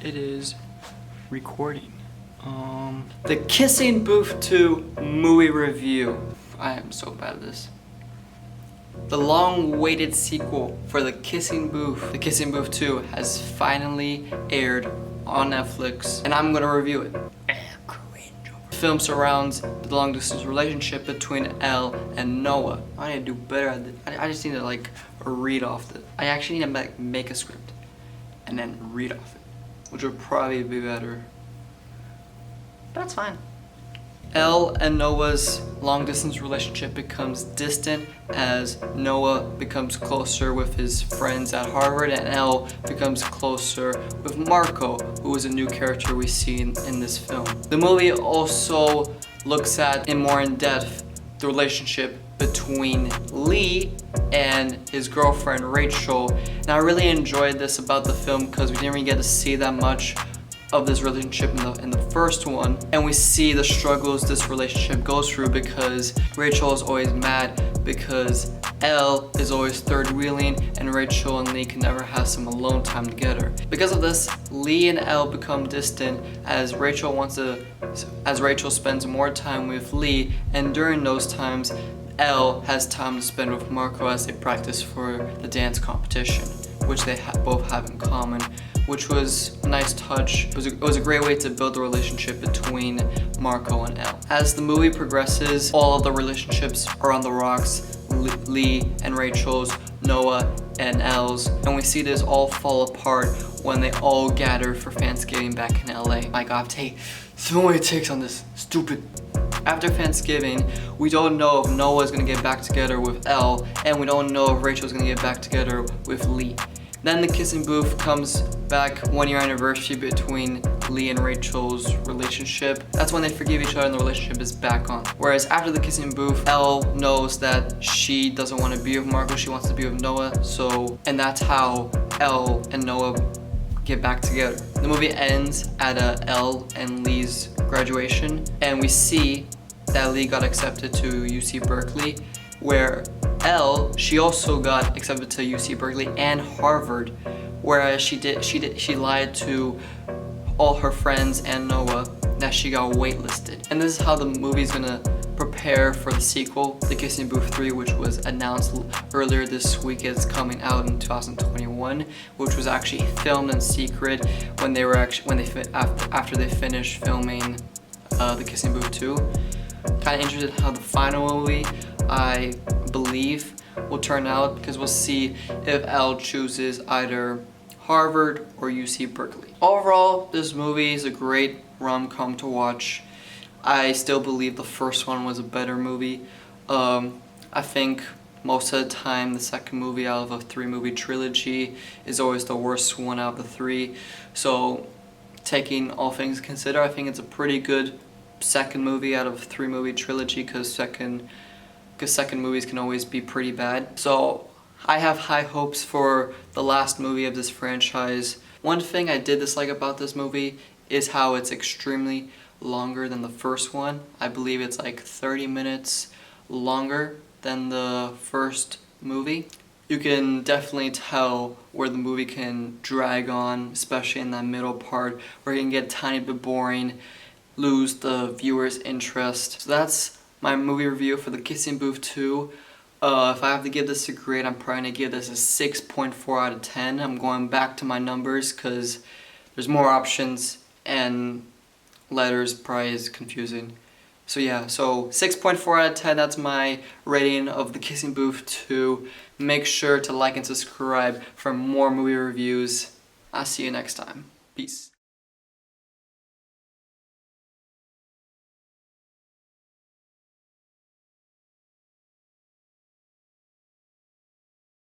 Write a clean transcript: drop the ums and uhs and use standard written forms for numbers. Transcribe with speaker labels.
Speaker 1: It is recording. The Kissing Booth 2 movie review. I am so bad at this. The long-awaited sequel for The Kissing Booth, The Kissing Booth 2, has finally aired on Netflix, and I'm gonna review it. The film surrounds the long-distance relationship between Elle and Noah. I need to do better at this. I just need to like read off it. I actually need to make a script and then read off it, which would probably be better. But that's fine. Elle and Noah's long-distance relationship becomes distant as Noah becomes closer with his friends at Harvard, and Elle becomes closer with Marco, who is a new character we see in this film. The movie also looks at, more in depth, the relationship between Lee and his girlfriend Rachel. And I really enjoyed this about the film because we didn't really get to see that much of this relationship in the first one, and we see the struggles this relationship goes through because Rachel is always mad because Elle is always third-wheeling and Rachel and Lee can never have some alone time together. Because of this, Lee and Elle become distant as Rachel spends more time with Lee, and during those times Elle has time to spend with Marco as they practice for the dance competition, which they both have in common, which was a nice touch. It was a great way to build the relationship between Marco and Elle. As the movie progresses, all of the relationships are on the rocks. Lee and Rachel's, Noah and Elle's, and we see this all fall apart when they all gather for Thanksgiving back in LA. My God, take so many takes on this, stupid. After Thanksgiving, we don't know if Noah is gonna get back together with Elle, and we don't know if Rachel's gonna get back together with Lee. Then the Kissing Booth comes back, 1-year anniversary between Lee and Rachel's relationship. That's when they forgive each other and the relationship is back on. Whereas after the Kissing Booth, Elle knows that she doesn't want to be with Marco, she wants to be with Noah. And that's how Elle and Noah get back together. The movie ends at Elle and Lee's graduation, and we see that Lee got accepted to UC Berkeley, where Elle, she also got accepted to UC Berkeley and Harvard, whereas she lied to all her friends and Noah that she got waitlisted. And this is how the movie's gonna prepare for the sequel, The Kissing Booth 3, which was announced earlier this week. It's coming out in 2021, which was actually filmed in secret when they were after they finished filming The Kissing Booth 2. Kind of interested how the final movie, I believe, will turn out, because we'll see if Elle chooses either Harvard or UC Berkeley. Overall, this movie is a great rom-com to watch. I still believe the first one was a better movie. I think most of the time the second movie out of a 3-movie trilogy is always the worst one out of the 3. So taking all things considered, I think it's a pretty good second movie out of a 3-movie trilogy, because second movies can always be pretty bad. So I have high hopes for the last movie of this franchise. One thing I did dislike about this movie is how it's extremely longer than the first one. I believe it's like 30 minutes longer than the first movie. You can definitely tell where the movie can drag on, especially in that middle part where it can get a tiny bit boring, lose the viewer's interest. So that's my movie review for The Kissing Booth 2. If I have to give this a grade, I'm probably going to give this a 6.4 out of 10. I'm going back to my numbers because there's more options and letters probably is confusing. So yeah, so 6.4 out of 10, that's my rating of The Kissing Booth 2. Make sure to like and subscribe for more movie reviews. I'll see you next time. Peace.